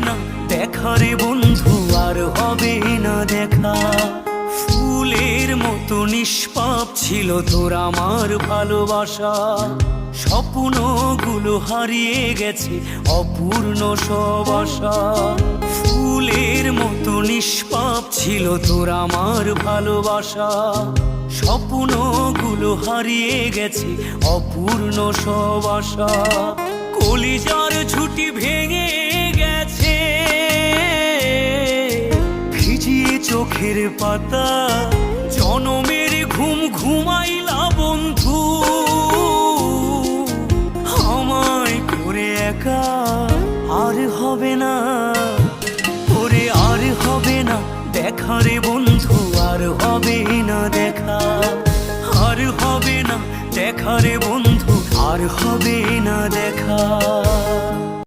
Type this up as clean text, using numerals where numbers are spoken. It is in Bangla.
না দেখা রে বন্ধু, আর হবে না দেখা। ফুলের মতো নিষ্পাপ ছিল তোর আমার ভালোবাসা, স্বপ্নগুলো হারিয়ে গেছে অপূর্ণ সব আশা। ফুলের মতো নিষ্পাপ ছিল তোর আমার ভালোবাসা, স্বপ্নগুলো হারিয়ে গেছে অপূর্ণ সব আশা। কলিজার ঝুঁটি ভেঙে গেছে, ভিজিয়ে চোখের পাতা, জনমের ঘুম ঘুমাইলা বন্ধু, আমায় করে একা। আর হবে না ওরে, আর হবে না দেখা রে বন্ধু, আর হবে না দেখা। আর হবে না দেখা রে বন্ধু, আর হবে না দেখা।